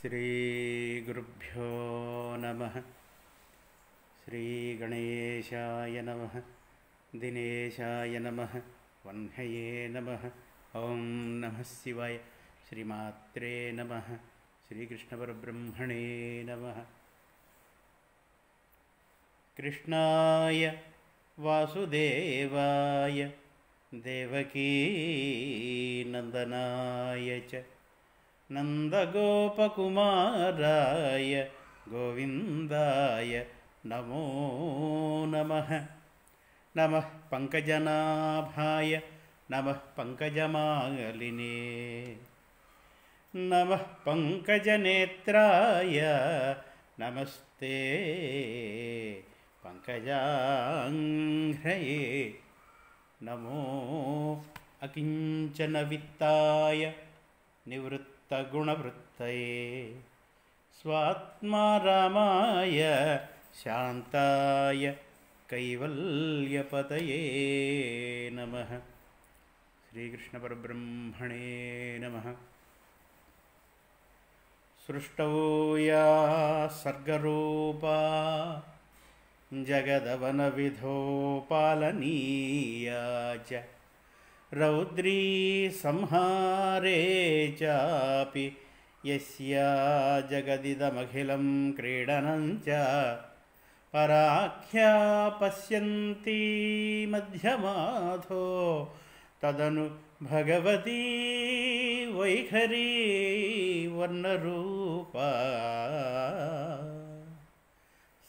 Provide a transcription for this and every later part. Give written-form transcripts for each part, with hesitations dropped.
श्रीगुरुभ्यो नमः। श्रीगणेशाय नमः। दिनेशाय नमः। वह्नये नमः। ओं नमः शिवाय। श्रीमात्रे नमः। श्रीकृष्णपरब्रह्मणे नमः। कृष्णाय वासुदेवाय देवकी नंदनाय च नंदगोपकुमाराय गोविंदाय नमो नमः। नमः पंकजनाभाय नमः पंकजमालिने नमः पंकजनेत्राय नमस्ते पंकजांघ्रये नमो अकिंचनवित्ताय निवृत्तगुणवृत्तये स्वात्मा रामाय शान्ताय कैवल्यपतये नमः। श्रीकृष्णपरब्रह्मणे नमः। सृष्टौ या सर्गरूपा जगदवनविधो पालनीया च रौद्री संहारे चापि यस्या जगदिदमखिलं क्रीडनं च पराख्या पश्यन्ती मध्यमाधो तदनु भगवती वैखरी वर्णरूपा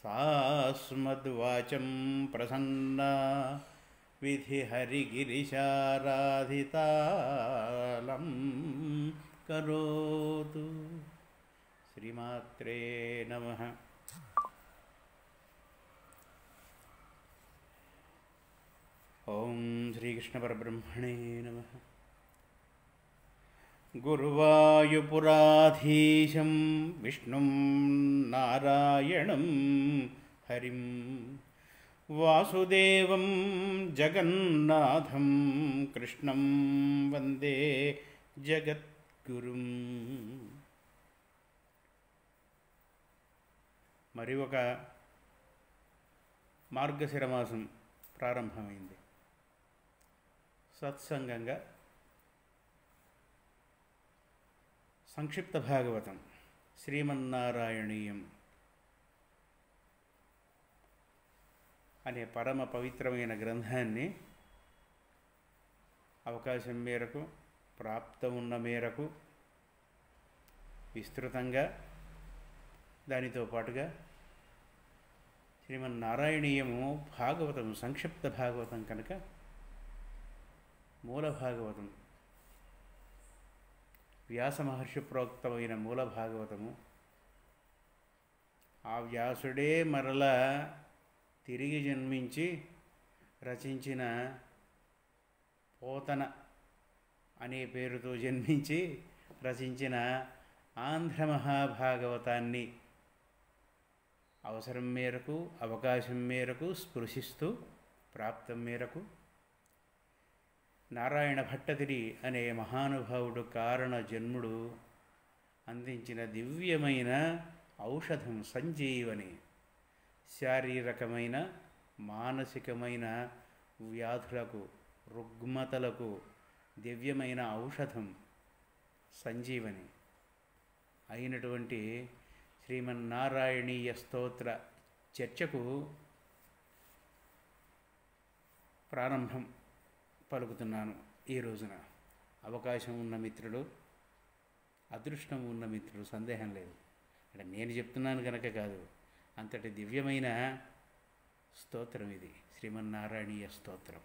सास्मद्वाचं प्रसन्ना विधिहरिगिरिशाराधितालं करोतु। श्रीमात्रे नमः। ओं श्रीकृष्णपरब्रह्मणे नमः। गुरुवायुपुराधीशं विष्णुं नारायणं हरिं वासुदेवं जगन्नाथं कृष्णं वन्दे जगद्गुरुं। మరి ఒక మార్గశిర మాసం ప్రారంభమైంది. సత్సంగంగా సంక్షిప్త భాగవతం శ్రీమన్నారాయణీయం అనే పరమ పవిత్రమైన గ్రంథాన్ని అవకాశం మేరకు ప్రాప్తం ఉన్న మేరకు విస్తృతంగా దానితో పాటుగా శ్రీమన్నారాయణీయము భాగవతం సంక్షిప్త భాగవతం కనుక మూల భాగవతం వ్యాస మహర్షి ప్రోక్తమైన మూల భాగవతము. ఆ వ్యాసుడే మరలా తిరిగి జన్మించి రచించిన పోతన అనే పేరుతో జన్మించి రచించిన ఆంధ్ర మహాభాగవతాన్ని అవసరం మేరకు అవకాశం మేరకు స్పృశిస్తూ ప్రాప్తం మేరకు నారాయణ భట్టతిరి అనే మహానుభావుడు కారణ జన్ముడు అందించిన దివ్యమైన ఔషధం సంజీవని. శారీరకమైన మానసికమైన వ్యాధులకు రుగ్మతలకు దివ్యమైన ఔషధం సంజీవని అయినటువంటి శ్రీమన్నారాయణీయ స్తోత్ర చర్చకు ప్రారంభం పలుకుతున్నాను. ఈ రోజున అవకాశం ఉన్న మిత్రులు, అదృష్టం ఉన్న మిత్రులు, సందేహం లేదు. అంటే నేను చెప్తున్నాను కనుక కాదు, అంతటి దివ్యమైన స్తోత్రం ఇది శ్రీమన్నారాయణీయ స్తోత్రం.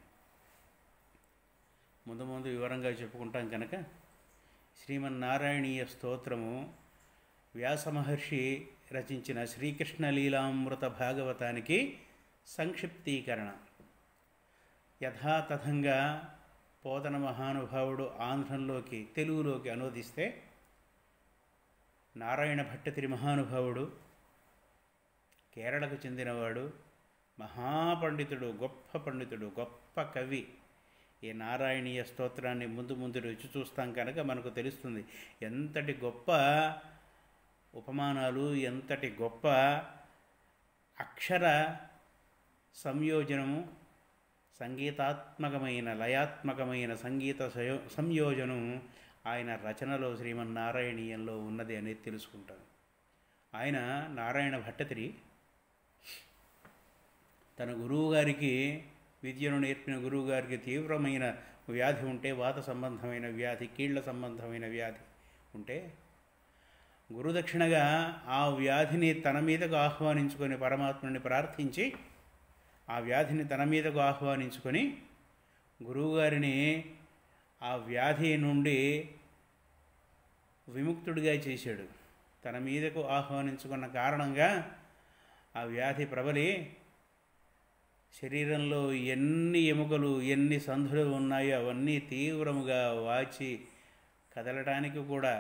ముందు ముందు వివరంగా చెప్పుకుంటాం కనుక శ్రీమన్నారాయణీయ స్తోత్రము వ్యాస మహర్షి రచించిన శ్రీకృష్ణ లీలామృత భాగవతానికి సంక్షిప్తీకరణ. యథాతథంగా పోతన మహానుభావుడు ఆంధ్రంలోకి తెలుగులోకి అనువదిస్తే నారాయణ భట్టతిరి మహానుభావుడు కేరళకు చెందినవాడు, మహాపండితుడు, గొప్ప పండితుడు, గొప్ప కవి. ఈ నారాయణీయ స్తోత్రాన్ని ముందు ముందు రుచి చూస్తాం కనుక మనకు తెలుస్తుంది ఎంతటి గొప్ప ఉపమానాలు ఎంతటి గొప్ప అక్షర సంయోజనము, సంగీతాత్మకమైన లయాత్మకమైన సంగీత సంయోజనం ఆయన రచనలో శ్రీమన్నారాయణీయంలో ఉన్నది అనేది తెలుసుకుంటాను. ఆయన నారాయణ భట్టతిరి తన గురువుగారికి విద్యను నేర్పిన గురువుగారికి తీవ్రమైన వ్యాధి ఉంటే, వాత సంబంధమైన వ్యాధి, కీళ్ల సంబంధమైన వ్యాధి ఉంటే గురుదక్షిణగా ఆ వ్యాధిని తన మీదకు ఆహ్వానించుకొని పరమాత్మని ప్రార్థించి ఆ వ్యాధిని తన మీదకు ఆహ్వానించుకొని గురువుగారిని ఆ వ్యాధి నుండి విముక్తుడిగా చేశాడు. తన మీదకు ఆహ్వానించుకున్న కారణంగా ఆ వ్యాధి ప్రబలి శరీరంలో ఎన్ని ఎముకలు ఎన్ని సంధులు ఉన్నాయో అవన్నీ తీవ్రముగా వాచి కదలటానికి కూడా,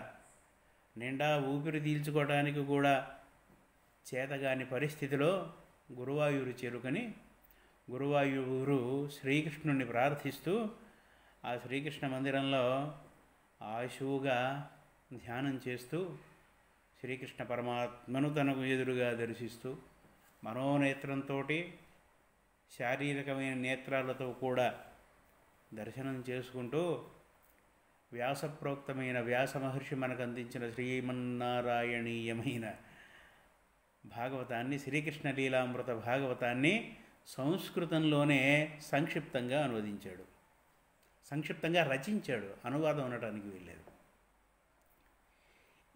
నిండా ఊపిరి పీల్చుకోవడానికి కూడా చేతగాని పరిస్థితిలో గురువాయూరు చేరుకొని గురువాయూరు శ్రీకృష్ణుని ప్రార్థిస్తూ ఆ శ్రీకృష్ణ మందిరంలో ఆశువుగా ధ్యానం చేస్తూ శ్రీకృష్ణ పరమాత్మను తనకు ఎదురుగా దర్శిస్తూ మనోనేత్రంతో శారీరకమైన నేత్రాలతో కూడా దర్శనం చేసుకుంటూ వ్యాసప్రోక్తమైన వ్యాస మహర్షి మనకు అందించిన శ్రీమన్నారాయణీయమైన భాగవతాన్ని, శ్రీకృష్ణ లీలామృత భాగవతాన్ని సంస్కృతంలోనే సంక్షిప్తంగా అనువదించాడు, సంక్షిప్తంగా రచించాడు, అనువాదం అనడానికి వీల్లేదు.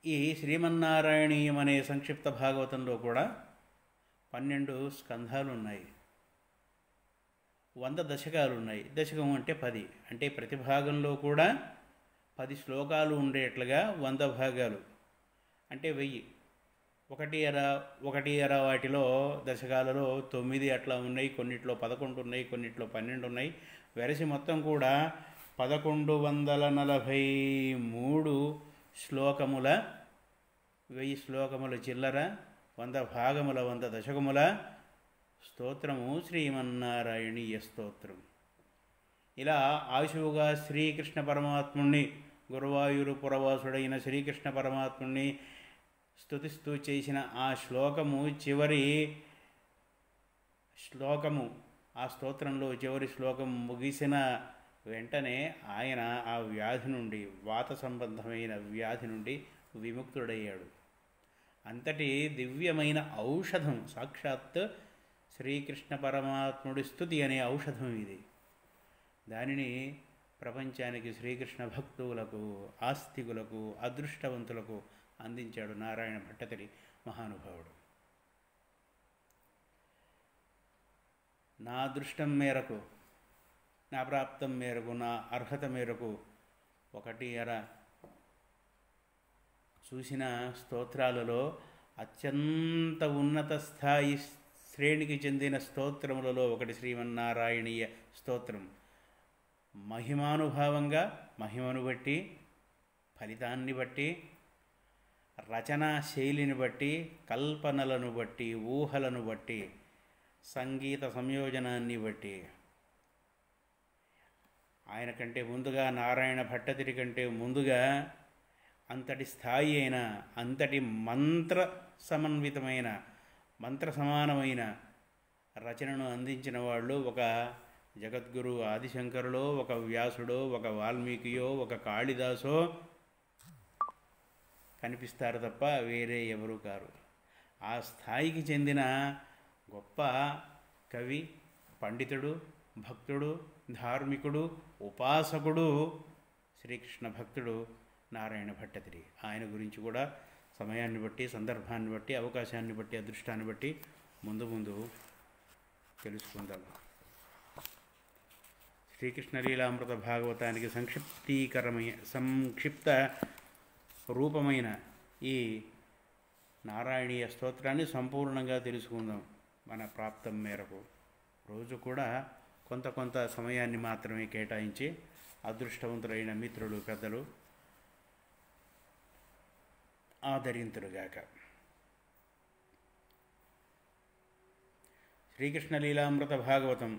ఈ శ్రీమన్నారాయణీయం అనే సంక్షిప్త భాగవతంలో కూడా 12 స్కంధాలు ఉన్నాయి, 100 దశకాలు ఉన్నాయి. దశకం అంటే 10, అంటే ప్రతి భాగంలో కూడా 10 శ్లోకాలు ఉండేట్లుగా 100 భాగాలు అంటే 1000. 1 వాటిలో దశకాలలో 9 అట్లా ఉన్నాయి, కొన్నిట్లో 11 ఉన్నాయి, కొన్నిట్లో 12 ఉన్నాయి. వెరసి మొత్తం కూడా 1143 శ్లోకముల, 1000 శ్లోకముల చిల్లర, 100 భాగముల, 100 దశకముల స్తోత్రము శ్రీమన్నారాయణీయ స్తోత్రం. ఇలా ఆశువుగా శ్రీకృష్ణ పరమాత్ముణ్ణి, గురువాయూరు పురవాసుడైన శ్రీకృష్ణ పరమాత్ముణ్ణి స్తుతిస్తూ చేసిన ఆ శ్లోకము, చివరి శ్లోకము, ఆ స్తోత్రంలో చివరి శ్లోకం ముగిసిన వెంటనే ఆయన ఆ వ్యాధి నుండి, వాత సంబంధమైన వ్యాధి నుండి విముక్తుడయ్యాడు. అంతటి దివ్యమైన ఔషధం, సాక్షాత్ శ్రీకృష్ణ పరమాత్ముడి స్తుతి అనే ఔషధం ఇది. దానిని ప్రపంచానికి శ్రీకృష్ణ భక్తులకు, ఆస్తికులకు, అదృష్టవంతులకు అందించాడు నారాయణ భట్టతిరి మహానుభావుడు. నా అదృష్టం మేరకు, నా ప్రాప్తం మేరకు, నా అర్హత మేరకు 1 చూసిన స్తోత్రాలలో అత్యంత ఉన్నత స్థాయి శ్రేణికి చెందిన స్తోత్రములలో ఒకటి శ్రీమన్నారాయణీయ స్తోత్రం. మహిమానుభావంగా, మహిమను బట్టి, ఫలితాన్ని బట్టి, రచనా శైలిని బట్టి, కల్పనలను బట్టి, ఊహలను బట్టి, సంగీత సంయోజనాన్ని బట్టి, ఆయన కంటే ముందుగా, నారాయణ భట్టతిరి కంటే ముందుగా అంతటి స్థాయి అయిన, అంతటి మంత్ర సమన్వితమైన, మంత్ర సమానమైన రచనను అందించిన వాళ్ళు ఒక జగద్గురు ఆదిశంకరులో, ఒక వ్యాసుడో, ఒక వాల్మీకియో, ఒక కాళిదాసో కనిపిస్తారు తప్ప వేరే ఎవరు కారు. ఆ స్థాయికి చెందిన గొప్ప కవి, పండితుడు, భక్తుడు, ధార్మికుడు, ఉపాసకుడు శ్రీకృష్ణ భక్తుడు నారాయణ భట్టతిరి. ఆయన గురించి కూడా సమయాన్ని బట్టి, సందర్భాన్ని బట్టి, అవకాశాన్ని బట్టి, అదృష్టాన్ని బట్టి ముందు ముందు తెలుసుకుందాం. శ్రీకృష్ణ లీలామృత భాగవతానికి సంక్షిప్త రూపమైన ఈ నారాయణీయ స్తోత్రాన్ని సంపూర్ణంగా తెలుసుకుందాం మన ప్రాప్తం మేరకు. రోజు కూడా కొంత సమయాన్ని మాత్రమే కేటాయించి అదృష్టవంతులైన మిత్రులు, పెద్దలు ఆదరింతురుగాక. శ్రీకృష్ణ లీలామృత భాగవతం.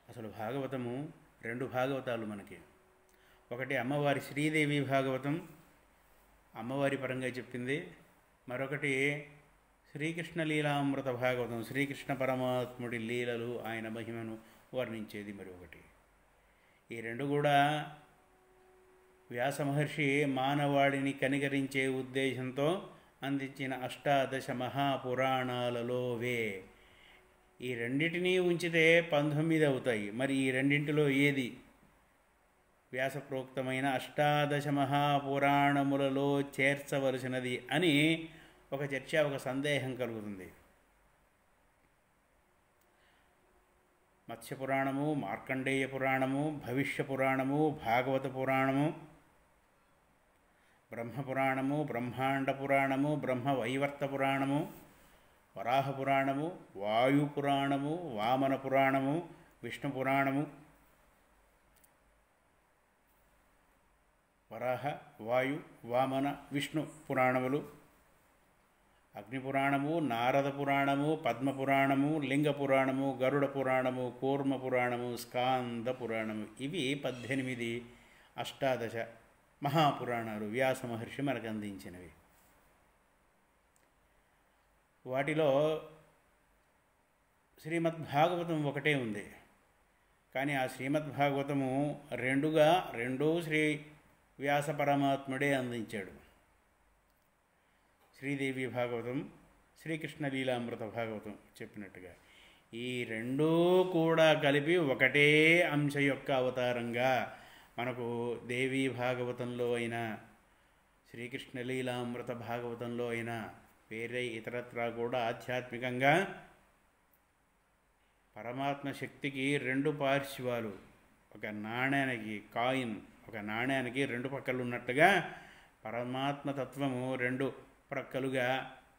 అసలు భాగవతము 2 భాగవతాలు మనకి. ఒకటి అమ్మవారి శ్రీదేవి భాగవతం, అమ్మవారి పరంగా చెప్పింది. మరొకటి శ్రీకృష్ణ లీలామృత భాగవతం, శ్రీకృష్ణ పరమాత్ముడి లీలలు, ఆయన మహిమను వర్ణించేది మరొకటి. ఈ రెండు కూడా వ్యాస మహర్షి మానవాడిని కనికరించే ఉద్దేశంతో అందించిన అష్టాదశ మహాపురాణాలలోవే. ఈ రెండింటినీ ఉంచితే 19 అవుతాయి. మరి ఈ రెండింటిలో ఏది వ్యాసప్రోక్తమైన అష్టాదశ మహాపురాణములలో చేర్చవలసినది అని ఒక చర్చ, ఒక సందేహం కలుగుతుంది. మత్స్య పురాణము, మార్కండేయ పురాణము, భవిష్య పురాణము, భాగవత పురాణము, బ్రహ్మపురాణము, బ్రహ్మాండ పురాణము, బ్రహ్మవైవర్త పురాణము, వరాహ పురాణము, వాయు పురాణము, వామన పురాణము, విష్ణు పురాణము, వరాహ, వాయు, వామన, విష్ణు పురాణములు, అగ్నిపురాణము, నారద పురాణము, పద్మపురాణము, లింగ పురాణము, గరుడ పురాణము, కూర్మ పురాణము, స్కాంద పురాణము. ఇవి 18 అష్టాదశ మహాపురాణాలు వ్యాస మహర్షి మనకు అందించినవి. వాటిలో శ్రీమద్భాగవతం ఒకటే ఉంది. కానీ ఆ శ్రీమద్భాగవతము రెండూ శ్రీ వ్యాస పరమాత్ముడే అందించాడు. శ్రీదేవి భాగవతం, శ్రీకృష్ణ లీలామృత భాగవతం చెప్పినట్టుగా ఈ రెండూ కూడా కలిపి ఒకటే అంశ యొక్క అవతారంగా మనకు దేవీ భాగవతంలో అయినా, శ్రీకృష్ణ లీలామృత భాగవతంలో అయినా, వేరే ఇతరత్రా కూడా ఆధ్యాత్మికంగా పరమాత్మ శక్తికి రెండు పార్శ్వాలు, ఒక నాణ్యానికి కాయిన్, ఒక నాణ్యానికి రెండు పక్కలు ఉన్నట్టుగా పరమాత్మ తత్వము రెండు ప్రక్కలుగా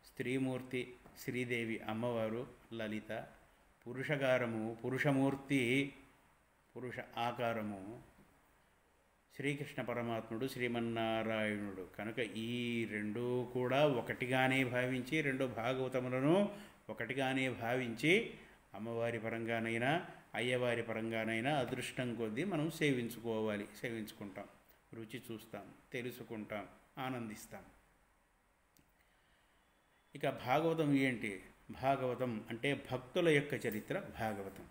స్త్రీమూర్తి శ్రీదేవి అమ్మవారు, లలిత పురుషకారము, పురుషమూర్తి పురుష ఆకారము శ్రీకృష్ణ పరమాత్ముడు, శ్రీమన్నారాయణుడు. కనుక ఈ రెండూ కూడా ఒకటిగానే భావించి, రెండు భాగవతములను ఒకటిగానే భావించి అమ్మవారి పరంగానైనా అయ్యవారి పరంగానైనా అదృష్టం కొద్దీ మనం సేవించుకోవాలి, సేవించుకుంటాం, రుచి చూస్తాం, తెలుసుకుంటాం, ఆనందిస్తాం. ఇక భాగవతం ఏంటి? భాగవతం అంటే భక్తుల యొక్క చరిత్ర భాగవతం.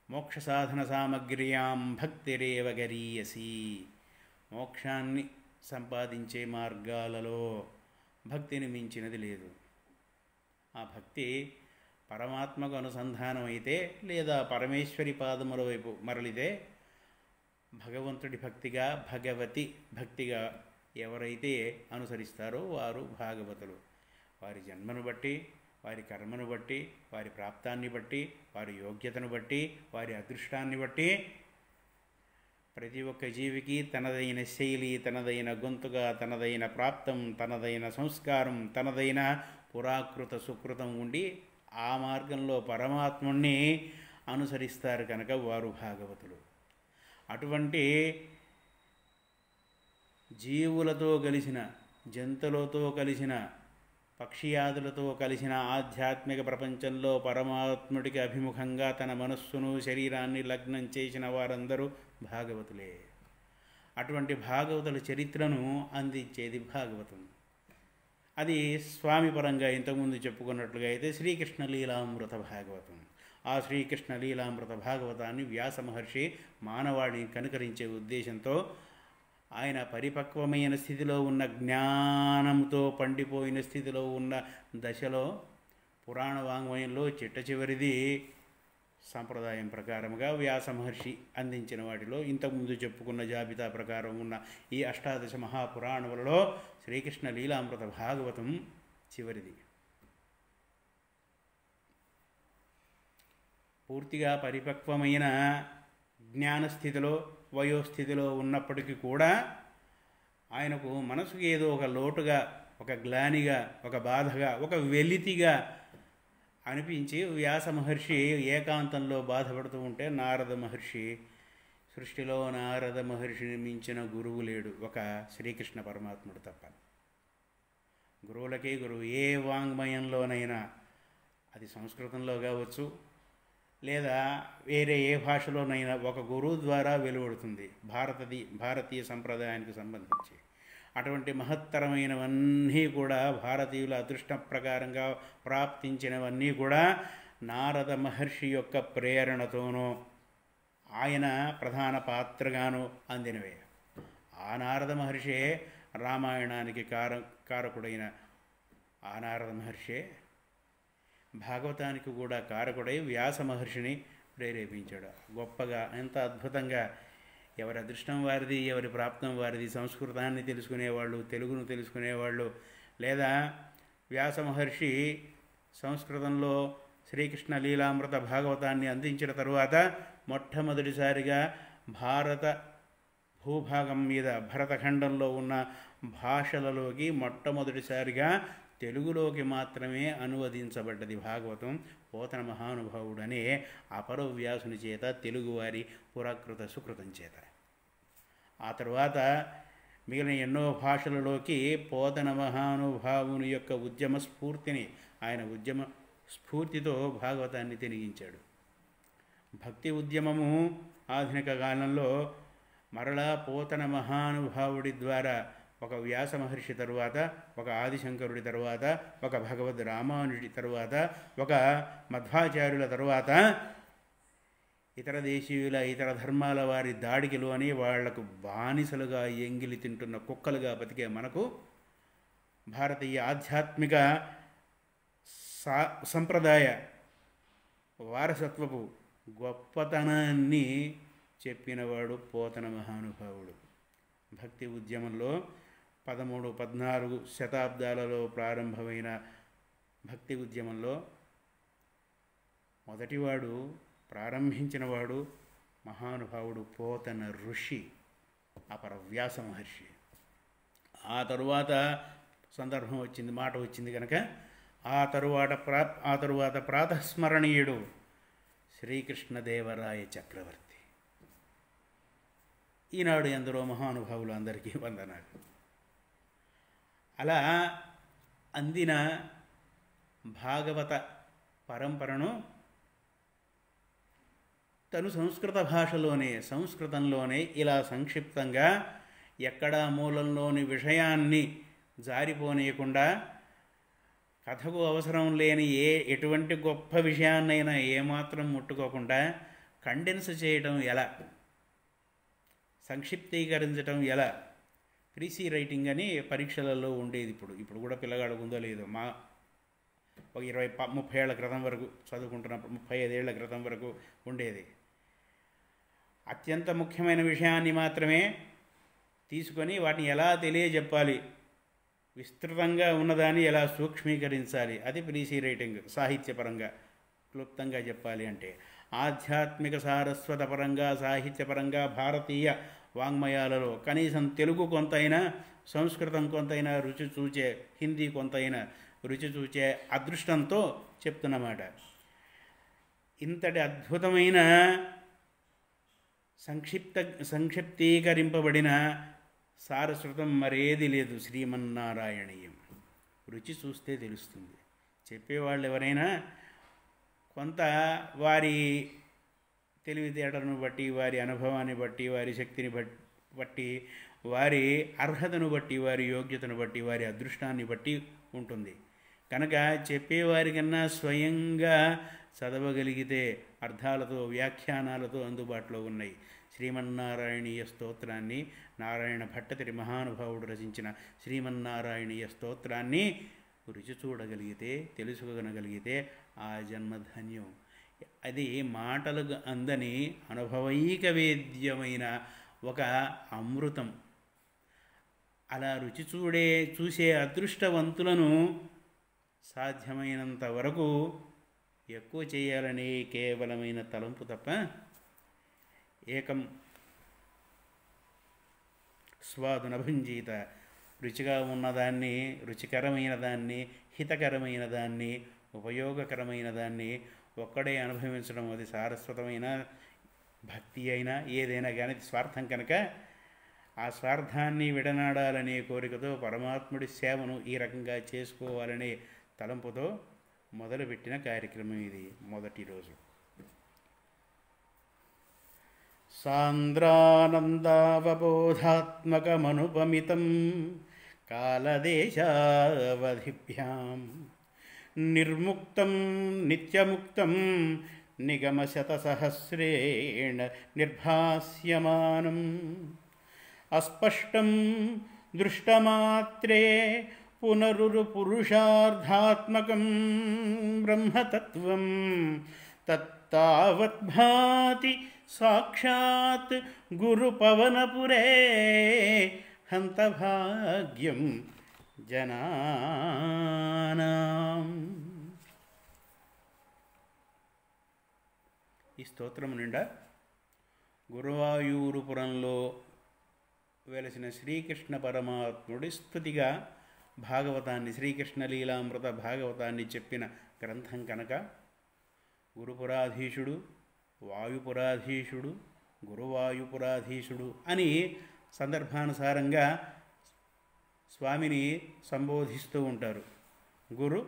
మోక్ష సాధన సామగ్ర్యాం భక్తిరేవ గరీయసి. మోక్షాన్ని సంపాదించే మార్గాలలో భక్తిని మించినది లేదు. ఆ భక్తి పరమాత్మకు అనుసంధానం అయితే, లేదా పరమేశ్వరి పాదముల వైపు మరలితే భగవంతుడి భక్తిగా, భగవతి భక్తిగా ఎవరైతే అనుసరిస్తారో వారు భాగవతులు. వారి జన్మను బట్టి, వారి కర్మను బట్టి, వారి ప్రాప్తాన్ని బట్టి, వారి యోగ్యతను బట్టి, వారి అదృష్టాన్ని బట్టి ప్రతి ఒక్క జీవికి తనదైన శైలి, తనదైన గొంతుగా, తనదైన ప్రాప్తం, తనదైన సంస్కారం, తనదైన పురాకృత సుకృతం ఉండి ఆ మార్గంలో పరమాత్ముణ్ణి అనుసరిస్తారు కనుక వారు భాగవతులు. అటువంటి జీవులతో కలిసిన, జంతువులతో కలిసిన, పక్షియాదులతో కలిసిన ఆధ్యాత్మిక ప్రపంచంలో పరమాత్ముడికి అభిముఖంగా తన మనస్సును, శరీరాన్ని లగ్నం చేసిన వారందరూ భాగవతులే. అటువంటి భాగవతుల చరిత్రను అందించేది భాగవతం. అది స్వామి పరంగా ఇంతకుముందు చెప్పుకున్నట్లుగా అయితే శ్రీకృష్ణ లీలామృత భాగవతం. ఆ శ్రీకృష్ణ లీలామృత భాగవతాన్ని వ్యాస మహర్షి మానవాడిని కనుకరించే ఉద్దేశంతో ఆయన పరిపక్వమైన స్థితిలో ఉన్న, జ్ఞానంతో పండిపోయిన స్థితిలో ఉన్న దశలో పురాణ వాంగ్మయంలో చిట్ట చివరిది సాంప్రదాయం ప్రకారముగా వ్యాస మహర్షి అందించిన వాటిలో ఇంతకుముందు చెప్పుకున్న జాబితా ప్రకారం ఉన్న ఈ అష్టాదశ మహాపురాణములలో శ్రీకృష్ణ లీలామృత భాగవతం చివరిది. పూర్తిగా పరిపక్వమైన జ్ఞానస్థితిలో, వయోస్థితిలో ఉన్నప్పటికీ కూడా ఆయనకు మనసుకి ఏదో ఒక లోటుగా, ఒక గ్లానిగా, ఒక బాధగా, ఒక వెలితిగా అనిపించి వ్యాస మహర్షి ఏకాంతంలో బాధపడుతూ ఉంటే నారద మహర్షి, సృష్టిలో నారద మహర్షిని మించిన గురువు లేడు ఒక శ్రీకృష్ణ పరమాత్ముడు తప్ప. గురువులకే గురువు. ఏ వాంగ్మయంలోనైనా, అది సంస్కృతంలో కావచ్చు లేదా వేరే ఏ భాషలోనైనా ఒక గురువు ద్వారా వెలువడుతుంది భారతీయ సంప్రదాయానికి సంబంధించి. అటువంటి మహత్తరమైనవన్నీ కూడా భారతీయుల అదృష్టం ప్రకారంగా ప్రాప్తించినవన్నీ కూడా నారద మహర్షి యొక్క ప్రేరణతోనూ ఆయన ప్రధాన పాత్రగాను అందినవే. ఆ నారద మహర్షే రామాయణానికి కారకుడైన ఆ నారద మహర్షే భాగవతానికి కూడా కారకుడై వ్యాస మహర్షిని ప్రేరేపించాడు. గొప్పగా ఎంత అద్భుతంగా ఎవరి అదృష్టం వారిది, ఎవరి ప్రాప్తం వారిది. సంస్కృతాన్ని తెలుసుకునేవాళ్ళు, తెలుగును తెలుసుకునేవాళ్ళు, లేదా వ్యాస మహర్షి సంస్కృతంలో శ్రీకృష్ణ లీలామృత భాగవతాన్ని అందించిన తరువాత మొట్టమొదటిసారిగా భారత భూభాగం మీద భరతఖండంలో ఉన్న భాషలలోకి మొట్టమొదటిసారిగా తెలుగులోకి మాత్రమే అనువదించబడ్డది భాగవతం పోతన మహానుభావుడనే అపర వ్యాసుని చేత, తెలుగువారి పురాకృత సుకృతం చేత. ఆ తరువాత మిగిలిన ఎన్నో భాషలలోకి పోతన మహానుభావుని యొక్క ఉద్యమ స్ఫూర్తిని, ఆయన ఉద్యమ స్ఫూర్తితో భాగవతాన్ని తినిగించాడు. భక్తి ఉద్యమము ఆధునిక కాలంలో మరలా పోతన మహానుభావుడి ద్వారా ఒక వ్యాస మహర్షి తరువాత, ఒక ఆదిశంకరుడి తరువాత, ఒక భగవద్ రామానుడి తరువాత, ఒక మధ్వాచార్యుల తరువాత ఇతర దేశీయుల, ఇతర ధర్మాల వారి దాడికి లోని వాళ్లకు బానిసలుగా ఎంగిలి తింటున్న కుక్కలుగా బతికే మనకు భారతీయ ఆధ్యాత్మిక సంప్రదాయ వారసత్వపు గొప్పతనాన్ని చెప్పినవాడు పోతన మహానుభావుడు. భక్తి ఉద్యమంలో 13, 14 శతాబ్దాలలో ప్రారంభమైన భక్తి ఉద్యమంలో మొదటివాడు, ప్రారంభించినవాడు మహానుభావుడు పోతన ఋషి, అపర వ్యాస మహర్షి. ఆ తరువాత సందర్భం వచ్చింది, మాట వచ్చింది కనుక ఆ తరువాత ప్రాతస్మరణీయుడు శ్రీకృష్ణదేవరాయ చక్రవర్తి. ఈనాడు ఎందరో మహానుభావులు, అందరికీ వందనాలు. అలా అందిన భాగవత పరంపరను తను సంస్కృత భాషలోనే, సంస్కృతంలోనే ఇలా సంక్షిప్తంగా ఎక్కడా మూలంలోని విషయాన్ని జారిపోనీయకుండా, కథకు అవసరం లేని ఎటువంటి గొప్ప విషయాన్నైనా ఏమాత్రం ముట్టుకోకుండా కండెన్స్ చేయడం ఎలా, సంక్షిప్తీకరించడం ఎలా, ప్రీసీ రైటింగ్ అని పరీక్షలలో ఉండేది. ఇప్పుడు కూడా పిల్లగాడికి ఉందో లేదో, మా ఒక 20-30 ఏళ్ల క్రితం వరకు చదువుకుంటున్నప్పుడు, 35 ఏళ్ల క్రితం వరకు ఉండేది. అత్యంత ముఖ్యమైన విషయాన్ని మాత్రమే తీసుకొని వాటిని ఎలా తెలియజెప్పాలి, విస్తృతంగా ఉన్నదాన్ని ఎలా సూక్ష్మీకరించాలి, అది ప్రీసీ రైటింగ్. సాహిత్యపరంగా క్లుప్తంగా చెప్పాలి అంటే ఆధ్యాత్మిక సారస్వత పరంగా, సాహిత్యపరంగా భారతీయ వాంగ్మయాలలో కనీసం తెలుగు కొంతైనా, సంస్కృతం కొంతైనా రుచి చూచే, హిందీ కొంతైనా రుచి చూచే అదృష్టంతో చెప్తున్నమాట. ఇంతటి అద్భుతమైన సంక్షిప్తీకరింపబడిన సారస్వతం మరేది లేదు. శ్రీమన్నారాయణీయం. రుచి చూస్తే తెలుస్తుంది. చెప్పేవాళ్ళు ఎవరైనా కొంత వారి తెలివితేటలను బట్టి, వారి అనుభవాన్ని బట్టి, వారి శక్తిని బట్టి, వారి అర్హతను బట్టి, వారి యోగ్యతను బట్టి, వారి అదృష్టాన్ని బట్టి ఉంటుంది. కనుక చెప్పేవారి కన్నా స్వయంగా చదవగలిగితే అర్థాలతో, వ్యాఖ్యానాలతో అందుబాటులో ఉన్నాయి. శ్రీమన్నారాయణీయ స్తోత్రాన్ని, నారాయణ భట్టతిరి మహానుభావుడు రచించిన శ్రీమన్నారాయణీయ స్తోత్రాన్ని రుచి చూడగలిగితే, తెలుసుకోగలిగితే ఆ జన్మధన్యం. అది మాటలకు అందని అనుభవైక వేద్యమైన ఒక అమృతం. అలా రుచి చూసే అదృష్టవంతులను సాధ్యమైనంత వరకు ఎక్కువ చేయాలని కేవలమైన తలంపు తప్ప, ఏకం స్వాదునభుంజీత, రుచిగా ఉన్నదాన్ని, రుచికరమైన దాన్ని, హితకరమైన దాన్ని, ఉపయోగకరమైన దాన్ని ఒక్కడే అనుభవించడం, అది సారస్వతమైన భక్తి అయినా ఏదైనా కానీ స్వార్థం కనుక ఆ స్వార్థాన్ని విడనాడాలనే కోరికతో పరమాత్ముడి సేవను ఈ రకంగా చేసుకోవాలనే తలంపుతో మొదలుపెట్టిన కార్యక్రమం ఇది. మొదటి రోజు సాంద్రానందావబోధాత్మకమనుపమితం కాలదేశావధిభ్యాం నిర్ముక్తం నిత్యముక్తం నిగమశతసహస్రేణ నిర్భాస్యమానం అస్పష్టం దృష్టమాత్రే పునరుపురుషార్థాత్మకం బ్రహ్మతత్వం తత్తావద్భాతి సాక్షాత్ గురుపవనపురే హంతభాగ్యం జనానాం. ఈ స్తోత్రము నిండా గురువాయూరుపురంలో వెలసిన శ్రీకృష్ణ పరమాత్ముడి స్తుతిగా భాగవతాన్ని, శ్రీకృష్ణ లీలామృత భాగవతాన్ని చెప్పిన గ్రంథం కనుక గురుపురాధీశుడు, వాయుపురాధీశుడు, గురువాయుపురాధీశుడు అని సందర్భానుసారంగా స్వామిని సంబోధిస్తూ ఉంటారు. గురు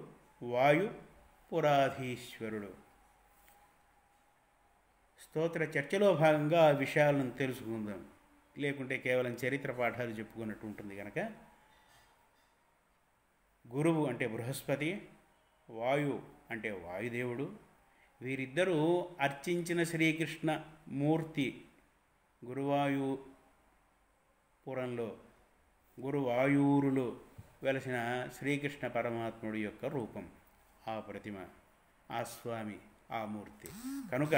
వాయు పురాధీశ్వరుడు. స్తోత్ర చర్చలో భాగంగా ఆ విషయాలను తెలుసుకుందాం, లేకుంటే కేవలం చరిత్ర పాఠాలు చెప్పుకున్నట్టు ఉంటుంది కనుక. గురువు అంటే బృహస్పతి, వాయు అంటే వాయుదేవుడు. వీరిద్దరూ అర్చించిన శ్రీకృష్ణ మూర్తి గురువాయూపురంలో గురువాయూరులో వెలసిన శ్రీకృష్ణ పరమాత్ముడి యొక్క రూపం, ఆ ప్రతిమ, ఆ స్వామి, ఆ మూర్తి కనుక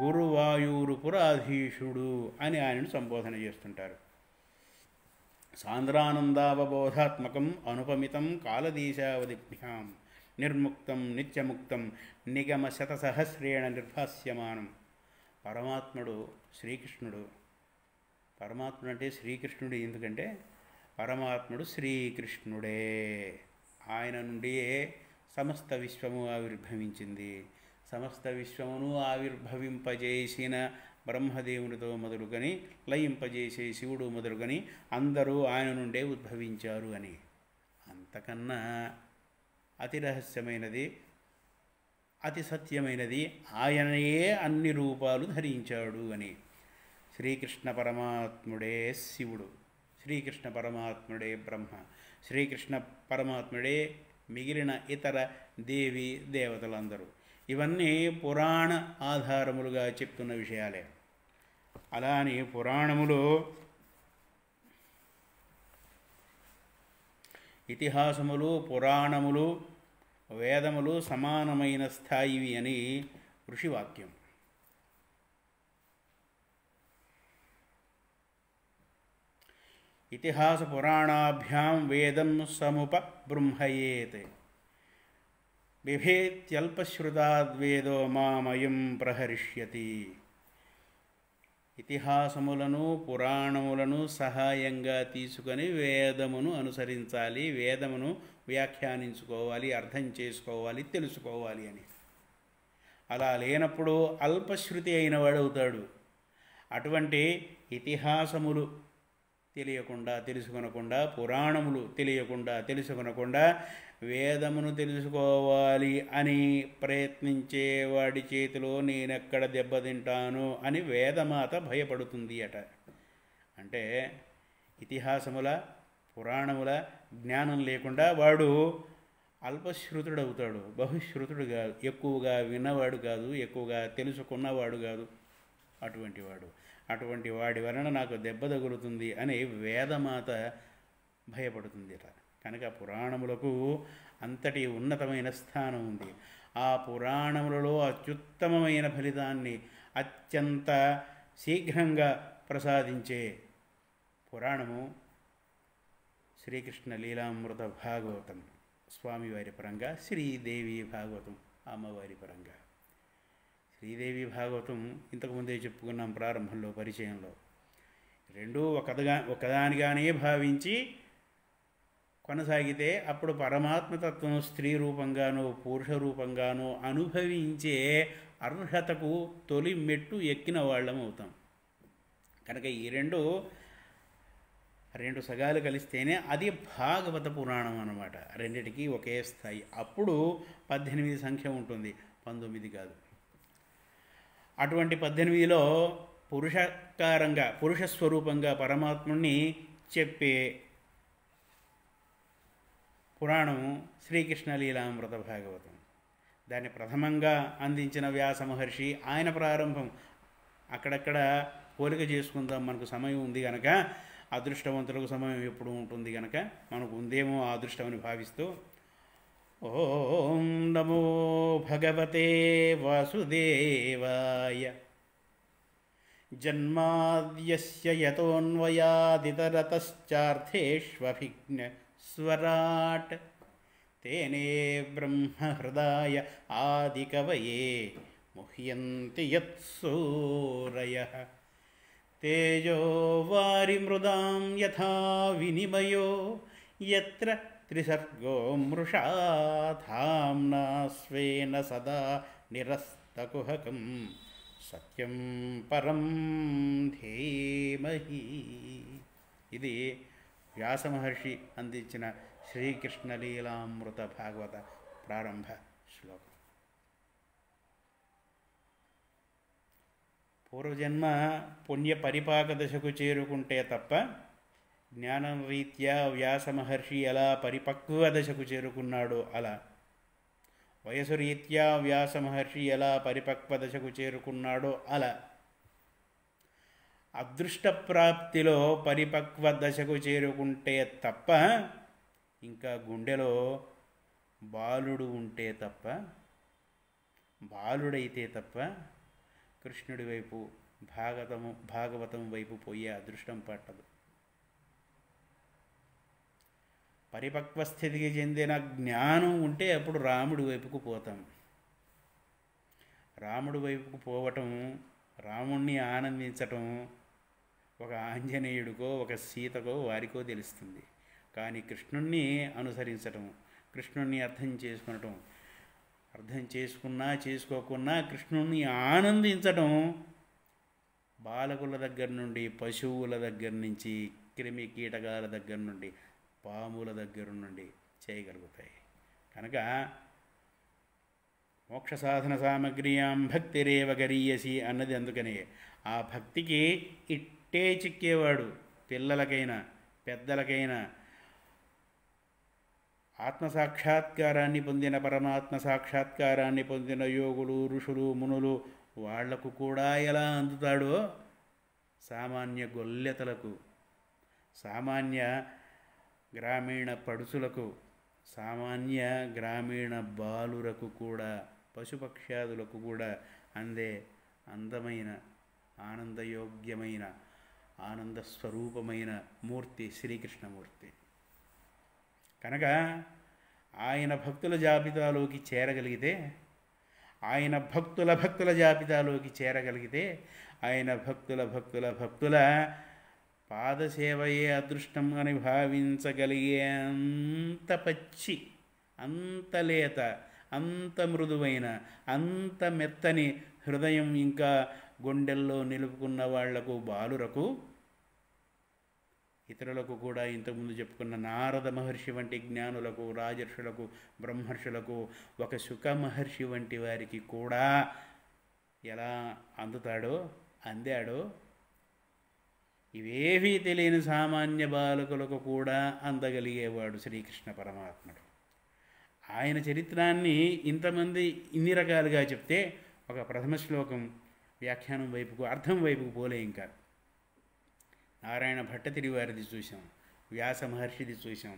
గురువాయూరుపురాధీశుడు అని ఆయనను సంబోధన చేస్తుంటారు. సాంద్రానందావబోధాత్మకం అనుపమితం కాలదేశావధిభ్యాం నిర్ముక్తం నిత్యముక్తం నిగమ శతసహస్రేణ నిర్భాస్యమానం. పరమాత్ముడు శ్రీకృష్ణుడు. పరమాత్ముడు అంటే శ్రీకృష్ణుడు. ఎందుకంటే పరమాత్ముడు శ్రీకృష్ణుడే. ఆయన నుండియే సమస్త విశ్వము ఆవిర్భవించింది. సమస్త విశ్వమును ఆవిర్భవింపజేసిన బ్రహ్మదేవునితో మొదలుకొని లయింపజేసే శివుడు మొదలుకొని అందరూ ఆయన నుండే ఉద్భవించారు అని. అంతకన్నా అతి రహస్యమైనది, అతి సత్యమైనది ఆయనయే అన్ని రూపాలు ధరించాడు అని. శ్రీకృష్ణ పరమాత్ముడే శివుడు, శ్రీకృష్ణ పరమాత్ముడే బ్రహ్మ, శ్రీకృష్ణ పరమాత్ముడే మిగిలిన ఇతర దేవి దేవతలందరూ. ఇవన్నీ పురాణ ఆధారములుగా చెప్తున్న విషయాలే. అలా అని పురాణములు, ఇతిహాసములు, పురాణములు, వేదములు సమానమైన స్థాయివి అని ఋషివాక్యం. ఇతిహాస పురాణాభ్యాం వేదం సముపబృంహయేత్ బిభేత్యల్పశ్రుతాద్వేదో మామయం ప్రహరిష్యతి. ఇతిహాసములను పురాణములను సహాయంగా తీసుకొని వేదమును అనుసరించాలి, వేదమును వ్యాఖ్యానించుకోవాలి, అర్థం చేసుకోవాలి, తెలుసుకోవాలి అని. అలా లేనప్పుడు అల్పశ్రుతి అయిన వాడు అవుతాడు. అటువంటి ఇతిహాసములు తెలియకుండా తెలుసుకొనకుండా, పురాణములు తెలియకుండా తెలుసుకొనకుండా వేదమును తెలుసుకోవాలి అని ప్రయత్నించేవాడి చేతిలో నేనెక్కడ దెబ్బతింటాను అని వేదమాత భయపడుతుంది అట. అంటే ఇతిహాసముల పురాణముల జ్ఞానం లేకుండా వాడు అల్పశ్రుతుడవుతాడు, బహుశ్రుతుడు కాదు, ఎక్కువగా విన్నవాడు కాదు, ఎక్కువగా తెలుసుకున్నవాడు కాదు. అటువంటి వాడి వలన నాకు దెబ్బ తగులుతుంది అని వేదమాత భయపడుతుంది అట. కనుక పురాణములకు అంతటి ఉన్నతమైన స్థానం ఉంది. ఆ పురాణములలో అత్యుత్తమమైన ఫలితాన్ని అత్యంత శీఘ్రంగా ప్రసాదించే పురాణము శ్రీకృష్ణ లీలామృత భాగవతం. స్వామివారి పరంగా శ్రీదేవి భాగవతం, అమ్మవారి పరంగా శ్రీదేవి భాగవతం. ఇంతకుముందే చెప్పుకున్నాం ప్రారంభంలో, పరిచయంలో. రెండూ ఒకదానిగానే భావించి కొనసాగితే అప్పుడు పరమాత్మతత్వం స్త్రీ రూపంగానో పురుష రూపంగానో అనుభవించే అర్హతకు తొలి మెట్టు ఎక్కిన వాళ్ళం అవుతాం. కనుక ఈ రెండు సగాలు కలిస్తేనే అది భాగవత పురాణం అన్నమాట. రెండిటికి ఒకే స్థాయి. అప్పుడు 18 సంఖ్య ఉంటుంది, 19 కాదు. అటువంటి 18లో పురుషకారంగా పురుషస్వరూపంగా పరమాత్ముణ్ణి చెప్పే పురాణం శ్రీకృష్ణ లీలామృత భాగవతం. దాన్ని ప్రథమంగా అందించిన వ్యాస మహర్షి. ఆయన ప్రారంభం. అక్కడక్కడ పోలిక చేసుకుందాం, మనకు సమయం ఉంది కనుక, అదృష్టవంతులకు సమయం ఎప్పుడు ఉంటుంది కనుక మనకు ఉందేమో ఆ అదృష్టమని భావిస్తూ, ఓం నమో భగవతే వాసుదేవాయ. జన్మాద్యస్య యతోన్వయాదితరతశ్చార్థేష్వభిఘ్నస్వరాట్ తేనే బ్రహ్మహృదాయ ఆదికవయే ముహ్యంతి యత్సూరయః. తేజో వారిమృదాం యథా వినిమయో యత్ర త్రిసర్గో మృషా ధామ్నా స్వేన సదా నిరస్తకుహకం సత్యం పరం ధీమహి. ఇది వ్యాస మహర్షి అందించిన శ్రీకృష్ణ లీలామృత భాగవత ప్రారంభ శ్లోకం. పూర్వజన్మ పుణ్య పరిపాక దశకు చేరుకుంటే తప్ప జ్ఞానం రీత్యా వ్యాస మహర్షి ఎలా పరిపక్వ దశకు చేరుకున్నాడో అలా, వయసు రీత్యా వ్యాస మహర్షి ఎలా పరిపక్వ దశకు చేరుకున్నాడో అలా, అదృష్ట ప్రాప్తిలో పరిపక్వ దశకు చేరుకుంటే తప్ప, ఇంకా గుండెలో బాలుడు ఉంటే తప్ప, బాలుడైతే తప్ప కృష్ణుడి వైపు భాగవతం వైపు పోయే అదృష్టం పట్టదు. పరిపక్వ స్థితికి చెందిన జ్ఞానం ఉంటే అప్పుడు రాముడి వైపుకు పోతాం. రాముడి వైపుకు పోవటం, రాముణ్ణి ఆనందించటం ఒక ఆంజనేయుడికో ఒక సీతకో వారికో తెలుస్తుంది. కానీ కృష్ణుణ్ణి అనుసరించటం, కృష్ణుణ్ణి అర్థం చేసుకునటం, అర్థం చేసుకున్నా చేసుకోకున్నా కృష్ణుణ్ణి ఆనందించటం బాలకుల దగ్గర నుండి, పశువుల దగ్గర నుంచి, క్రిమి కీటకాల దగ్గర నుండి, పాముల దగ్గర నుండి చేయగలుగుతాయి. కనుక మోక్ష సాధన సామగ్ర్యాం భక్తిరేవ గరీయసి అన్నది అందుకనే. ఆ భక్తికి ఇట్టే చిక్కేవాడు పిల్లలకైనా పెద్దలకైనా. ఆత్మసాక్షాత్కారాన్ని పొందిన, పరమాత్మ సాక్షాత్కారాన్ని పొందిన యోగులు, ఋషులు, మునులు వాళ్లకు కూడా ఎలా అందుతాడో సామాన్య గొల్లెతలకు, సామాన్య గ్రామీణ పడుచులకు, సామాన్య గ్రామీణ బాలురకు కూడా, పశుపక్ష్యాదులకు కూడా అందే అందమైన, ఆనందయోగ్యమైన, ఆనందస్వరూపమైన మూర్తి శ్రీకృష్ణమూర్తి. కనుక ఆయన భక్తుల జాబితాలోకి చేరగలిగితే, ఆయన భక్తుల జాబితాలోకి చేరగలిగితే, ఆయన భక్తుల పాదసేవయే అదృష్టం అని భావించగలిగే అంత పచ్చి, అంత లేత, అంత మృదువైన, అంత మెత్తని హృదయం ఇంకా గుండెల్లో నిలుపుకున్న వాళ్లకు, బాలురకు, ఇతరులకు కూడా ఇంతకుముందు చెప్పుకున్న నారద మహర్షి వంటి జ్ఞానులకు, రాజర్షులకు, బ్రహ్మర్షులకు, ఒక శుక మహర్షి వంటి వారికి కూడా ఎలా అందాడో ఇవేవీ తెలియని సామాన్య బాలకులకు కూడా అందగలిగేవాడు శ్రీకృష్ణ పరమాత్ముడు. ఆయన చరిత్రాన్ని ఇంతమంది ఇన్ని రకాలుగా చెప్తే ఒక ప్రథమ శ్లోకం వ్యాఖ్యానం వైపుకు, అర్థం వైపుకు పోలే. ఇంకా నారాయణ భట్టతిరి వారిది చూసాం, వ్యాస మహర్షిది చూసాం.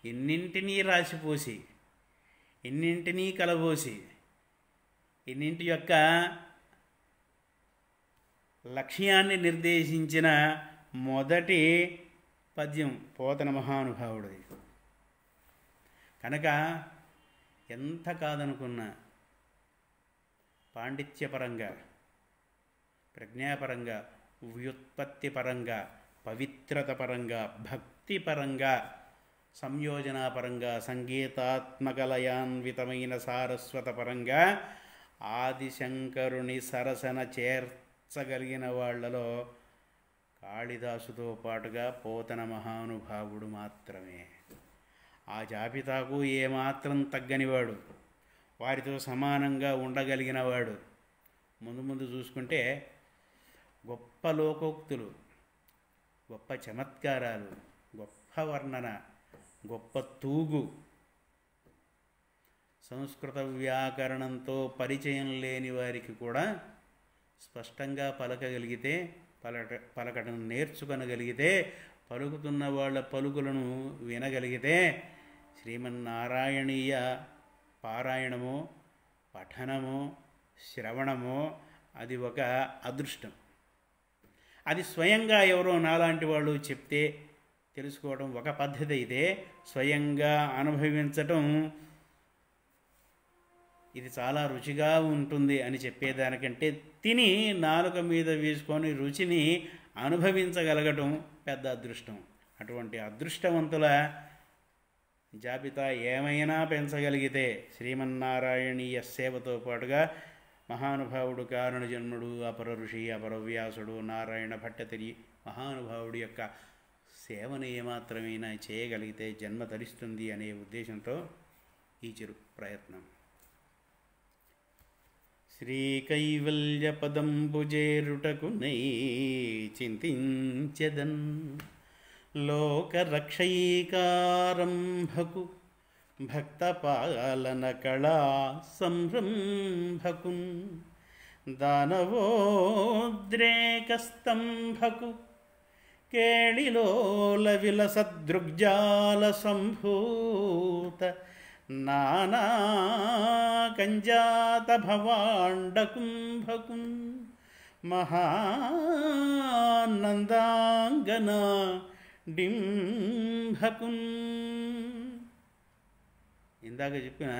ఎన్నింటినీ రాసిపోసి, ఎన్నింటినీ కలబోసి, ఎన్నింటి యొక్క లక్ష్యాన్ని నిర్దేశించిన మొదటి పద్యం పోతన మహానుభావుడిది. కనుక ఎంత కాదనుకున్నా పాండిత్యపరంగా, ప్రజ్ఞాపరంగా, వ్యుత్పత్తిపరంగా, పవిత్రతపరంగా, భక్తిపరంగా, సంయోజనాపరంగా, సంగీతాత్మకలయాన్వితమైన సారస్వతపరంగా ఆదిశంకరుని సరసన చేర్చగలిగిన వాళ్లలో కాళిదాసుతో పాటుగా పోతన మహానుభావుడు మాత్రమే. ఆ జాబితాకు ఏమాత్రం తగ్గనివాడు, వారితో సమానంగా ఉండగలిగినవాడు. ముందు చూసుకుంటే గొప్ప లోకోక్తులు, గొప్ప చమత్కారాలు, గొప్ప వర్ణన, గొప్ప తూగు. సంస్కృత వ్యాకరణంతో పరిచయం లేని వారికి కూడా స్పష్టంగా పలకగలిగితే, పలకటం నేర్చుకొనగలిగితే, పలుకుతున్న వాళ్ళ పలుకులను వినగలిగితే శ్రీమన్నారాయణీయ పారాయణము, పఠనము, శ్రవణము అది ఒక అదృష్టం. అది స్వయంగా ఎవరో నాలాంటి వాళ్ళు చెప్తే తెలుసుకోవడం ఒక పద్ధతి అయితే, స్వయంగా అనుభవించటం ఇది చాలా రుచిగా ఉంటుంది అని చెప్పేదానికంటే తిని నాలుక మీద వేసుకొని రుచిని అనుభవించగలగటం పెద్ద అదృష్టం. అటువంటి అదృష్టవంతుల జాబితా ఏమైనా పెంచగలిగితే శ్రీమన్నారాయణీయ సేవతో పాటుగా మహానుభావుడు కారణ జన్ముడు, అపర ఋషి, అపరవ్యాసుడు, నారాయణ భట్టతిరి మహానుభావుడి యొక్క సేవను ఏమాత్రమైనా చేయగలిగితే జన్మ తరిస్తుంది అనే ఉద్దేశంతో ఈ చిరు ప్రయత్నం. శ్రీకైవల్యపదంబుజేరుటకునై చింతించెదన్ లోకరక్షైకారంభకు భక్తపాలన కళా సంరంభకున్ దానవోద్రేకస్తంభకు కేళిలోల విలసదృగ్జాల సంభూత నానా కంజాత భవాండకుంభకున్ మహానందాంగన డింభకున్. ఇందాక చెప్పిన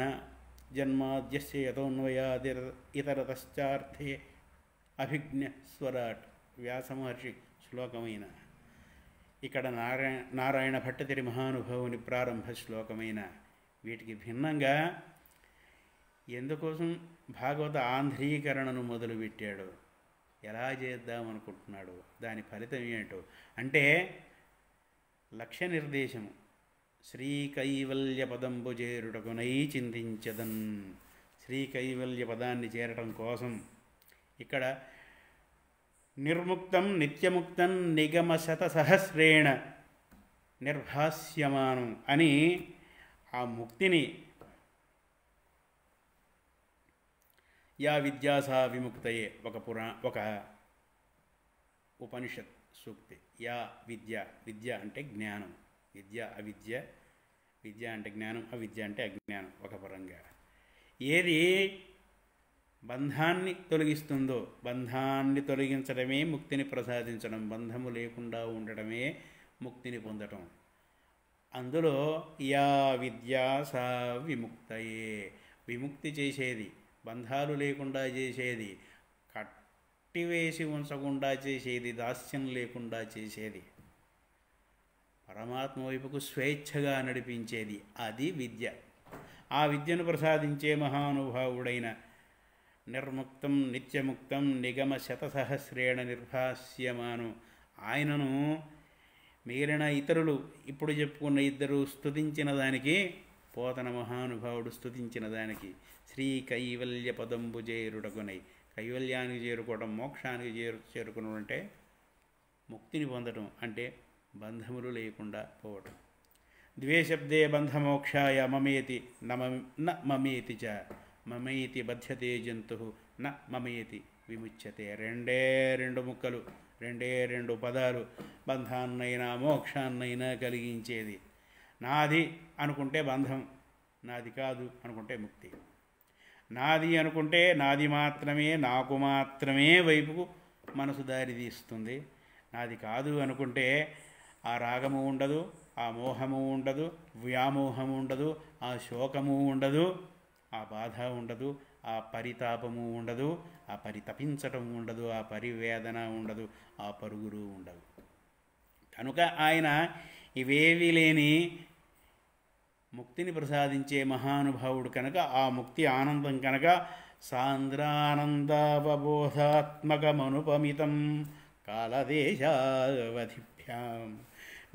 జన్మాద్యస్య యతోన్వయాదిర్ ఇతరతశ్చార్థే అభిజ్ఞ స్వరాట్ వ్యాసమహర్షి శ్లోకమైన, ఇక్కడ నారాయణ భట్టతిరి మహానుభావుని ప్రారంభ శ్లోకమైన వీటికి భిన్నంగా ఎందుకోసం భాగవత ఆంధ్రీకరణను మొదలుపెట్టాడు, ఎలా చేద్దామనుకుంటున్నాడు, దాని ఫలితం ఏంటో అంటే లక్ష్య నిర్దేశము. శ్రీకైవల్య పదంబు చేరుటకునై చింతించదన్, శ్రీకైవల్య పదాన్ని చేరటం కోసం ఇక్కడ నిర్ముక్తం నిత్యముక్తం నిగమ శతసహస్రేణ నిర్భాస్యమానం అని ఆ ముక్తిని యా విద్యాసా విముక్తయే ఒక ఉపనిషత్ సూక్తి. యా విద్య, విద్య అంటే జ్ఞానం, విద్య అవిద్య, విద్య అంటే జ్ఞానం, అవిద్య అంటే అజ్ఞానం. ఒక పరంగా ఏది బంధాన్ని తొలగిస్తుందో, బంధాన్ని తొలగించడమే ముక్తిని ప్రసాదించడం, బంధము లేకుండా ఉండటమే ముక్తిని పొందటం. అందులో యా విద్యా సా విముక్తయే, విముక్తి చేసేది, బంధాలు లేకుండా చేసేది, కట్టివేసి ఉంచకుండా చేసేది, దాస్యం లేకుండా చేసేది, పరమాత్మ వైపుకు స్వేచ్ఛగా నడిపించేది, అది విద్య. ఆ విద్యను ప్రసాదించే మహానుభావుడైన నిర్ముక్తం నిత్యముక్తం నిగమ శతసహస్రేణ నిర్భాస్యమాను ఆయనను మిగిలిన ఇతరులు ఇప్పుడు చెప్పుకున్న ఇద్దరు స్తుతించిన దానికి, పోతన మహానుభావుడు స్తుతించిన దానికి, శ్రీ కైవల్య పదంబు చేరుటకునై, కైవల్యానికి చేరుకోవడం, మోక్షానికి చేరుకునడం అంటే ముక్తిని పొందడం, అంటే బంధములు లేకుండా పోవటం. ద్వేషబ్దే బంధమోక్షాయ మమేతి న మమేతి చ, మమేతి బధ్యతే జంతు న మమేతి విముచ్యతే. రెండే రెండు ముక్కలు, రెండే రెండు పదాలు బంధాన్నైనా మోక్షాన్నైనా కలిగించేది. నాది అనుకుంటే బంధం, నాది కాదు అనుకుంటే ముక్తి. నాది అనుకుంటే నాది మాత్రమే, నాకు మాత్రమే వైపుకు మనసు దారి తీస్తుంది. నాది కాదు అనుకుంటే ఆ రాగము ఉండదు, ఆ మోహము ఉండదు, వ్యామోహము ఉండదు, ఆ శోకము ఉండదు, ఆ బాధ ఉండదు, ఆ పరితాపము ఉండదు, ఆ పరితపించటం ఉండదు, ఆ పరివేదన ఉండదు, ఆ పరుగులు ఉండదు. కనుక ఆయన ఇవేవి లేని ముక్తిని ప్రసాదించే మహానుభావుడు కనుక, ఆ ముక్తి ఆనందం కనుక సాంద్రానందావబోధాత్మకమనుపమితం కాలదేశావధిభ్యాం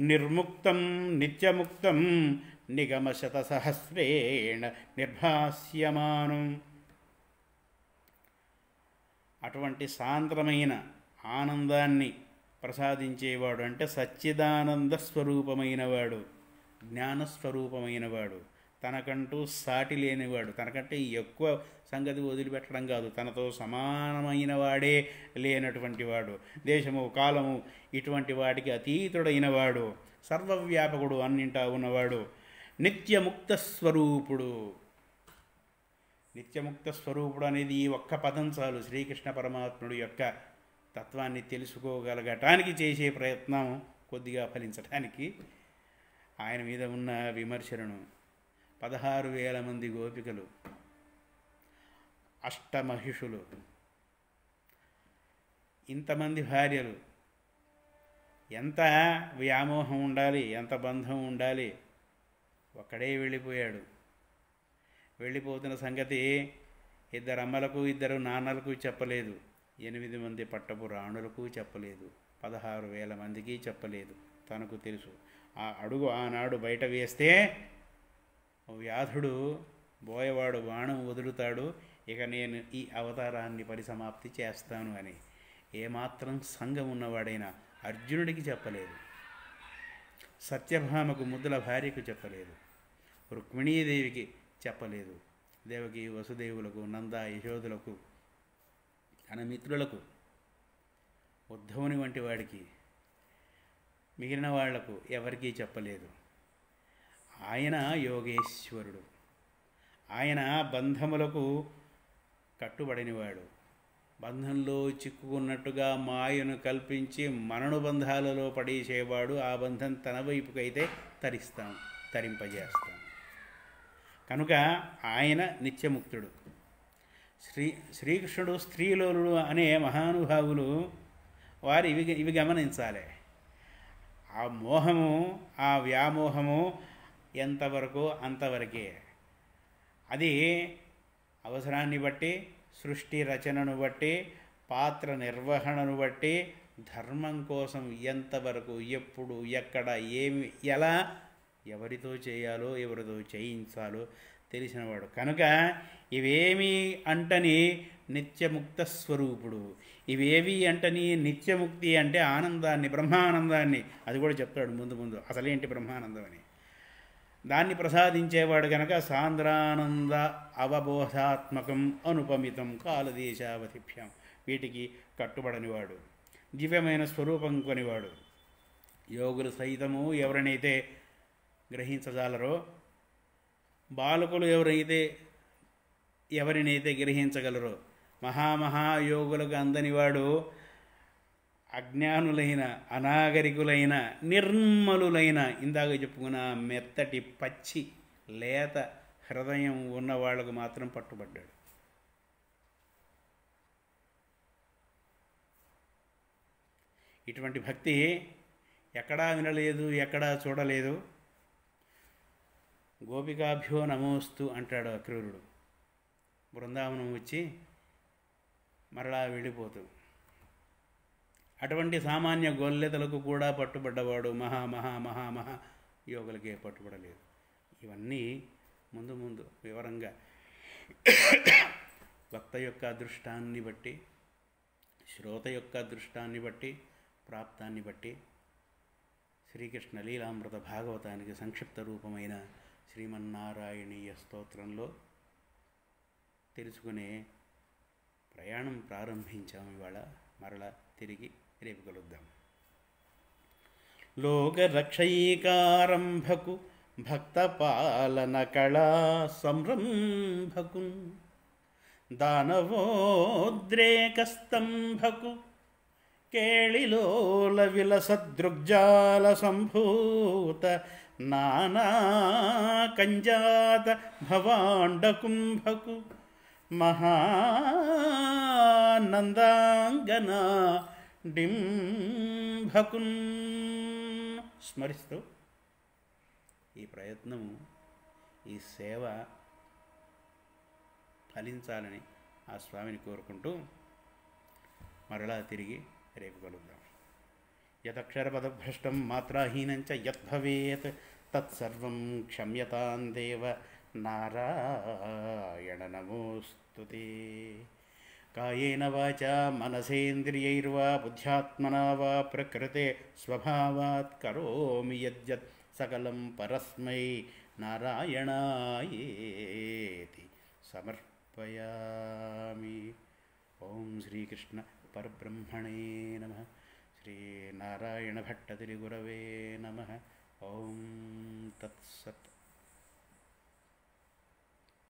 నిర్ముక్తం నిత్యముక్తం నిగమశతసహస్రేణ నిర్భాస్యమానం. అటువంటి సాంద్రమైన ఆనందాన్ని ప్రసాదించేవాడు, అంటే సచ్చిదానంద స్వరూపమైనవాడు, జ్ఞానస్వరూపమైనవాడు, తనకంటూ సాటి లేనివాడు, తనకంటే ఎక్కువ సంగతి వదిలిపెట్టడం కాదు, తనతో సమానమైన వాడే లేనటువంటి వాడు, దేశము కాలము ఇటువంటి వాటికి అతీతుడైనవాడు, సర్వవ్యాపకుడు, అన్నింటా ఉన్నవాడు, నిత్యముక్త స్వరూపుడు. నిత్యముక్త స్వరూపుడు అనేది ఈ ఒక్క పదం చాలు శ్రీకృష్ణ పరమాత్ముడు యొక్క తత్వాన్ని తెలుసుకోగలగటానికి చేసే ప్రయత్నం కొద్దిగా ఫలించటానికి. ఆయన మీద ఉన్న విమర్శలను 16,000 మంది గోపికలు, అష్టమహిషులు, ఇంతమంది భార్యలు, ఎంత వ్యామోహం ఉండాలి, ఎంత బంధం ఉండాలి. ఒక్కడే వెళ్ళిపోయాడు. వెళ్ళిపోతున్న సంగతి 2 అమ్మలకు 2 నాన్నలకు చెప్పలేదు, 8 మంది పట్టపు రాణులకు చెప్పలేదు, 16,000 మందికి చెప్పలేదు. తనకు తెలుసు. ఆ అడుగు ఆనాడు బయట వేస్తే వ్యాధుడు బోయవాడు బాణం వదులుతాడు, ఇక నేను ఈ అవతారాన్ని పరిసమాప్తి చేస్తాను అని. ఏమాత్రం సంఘం ఉన్నవాడైనా అర్జునుడికి చెప్పలేదు, సత్యభామకు ముద్దుల భార్యకు చెప్పలేదు, రుక్మిణీదేవికి చెప్పలేదు, దేవకి వసుదేవులకు, నంద యశోదులకు, తన మిత్రులకు, ఉద్ధవుని వంటి వాడికి, మిగిలిన వాళ్లకు ఎవరికీ చెప్పలేదు. ఆయన యోగేశ్వరుడు, ఆయన బంధములకు కట్టుబడినవాడు. బంధంలో చిక్కుకున్నట్టుగా మాయను కల్పించి మనను బంధాలలో పడేసేవాడు. ఆ బంధం తన వైపుకైతే తరింపజేస్తాం. కనుక ఆయన నిత్యముక్తుడు. శ్రీకృష్ణుడు స్త్రీలోలుడు అనే మహానుభావులు వారు ఇవి గమనించాలి. ఆ మోహము, ఆ వ్యామోహము ఎంతవరకు అంతవరకే. అది అవసరాన్ని బట్టి, సృష్టి రచనను బట్టి, పాత్ర నిర్వహణను బట్టి, ధర్మం కోసం ఎంతవరకు, ఎప్పుడు, ఎక్కడ, ఏమి, ఎలా, ఎవరితో చేయాలో, ఎవరితో చేయించాలో తెలిసినవాడు. కనుక ఇవేమీ అంటని నిత్యముక్త స్వరూపుడు. ఇవేవి అంటని నిత్యముక్తి అంటే ఆనందాన్ని, బ్రహ్మానందాన్ని, అది కూడా చెప్తాడు ముందు అసలేంటి బ్రహ్మానందం అని. దాన్ని ప్రసాదించేవాడు కనుక సాంద్రానంద అవబోధాత్మకం అనుపమితం కాలదేశావధిభ్యం, వీటికి కట్టుబడనివాడు, దివ్యమైన స్వరూపం కొనివాడు. యోగులు సైతము ఎవరినైతే గ్రహించగలరో, బాలకులు ఎవరినైతే గ్రహించగలరో, మహామహాయోగులకు అందనివాడు అజ్ఞానులైన, అనాగరికులైన, నిర్మలులైన, ఇందాక చెప్పుకున్న మెత్తటి పచ్చి లేత హృదయం ఉన్న వాళ్లకు మాత్రం పట్టుబడ్డాడు. ఇటువంటి భక్తి ఎక్కడా వినలేదు, ఎక్కడా చూడలేదు. గోపికాభ్యో నమోస్తు అంటాడు అక్రూరుడు. బృందావనం వచ్చి మరలా వెళ్ళిపోతూ అటువంటి సామాన్య గొల్లెతలకు కూడా పట్టుబడ్డవాడు మహా యోగులకే పట్టుబడలేదు. ఇవన్నీ ముందు వివరంగా వక్త యొక్క అదృష్టాన్ని బట్టి, శ్రోత యొక్క అదృష్టాన్ని బట్టి, ప్రాప్తాన్ని బట్టి శ్రీకృష్ణ లీలామృత భాగవతానికి సంక్షిప్త రూపమైన శ్రీమన్నారాయణీయ స్తోత్రంలో తెలుసుకునే ప్రయాణం ప్రారంభించాము. ఇవాళ మరలా తిరిగి రేపు కలుద్దాం. లోకరక్షైకారంభకు భక్తపాలన కళా సంరంభకు దానవోద్రేకస్తంభకు కేళిలోల విలసదృగ్జాల సంభూత నానా కంజాత భవాండకుంభకు మహానందాంగన డింభకున్ స్మరిస్తూ ఈ ప్రయత్నము, ఈ సేవ ఫలించాలని ఆ స్వామిని కోరుకుంటూ మరలా తిరిగి రేపు కలుద్దాం. యదక్షరపదభ్రష్టం మాత్రాహీనంచ యద్భవేత్ తత్సర్వం క్షమ్యతాం దేవ నారాయణ నమోస్తుతే. కాయేన వాచా మనసేంద్రియైర్వా బుద్ధ్యాత్మనా వా ప్రకృతే స్వభావాత్ కరోమి యద్యత్ సకలం పరస్మై నారాయణాయేతి సమర్పయామి. ఓం శ్రీకృష్ణ పరబ్రహ్మణే నమః. శ్రీనారాయణ భట్టతిరి గురవే నమః.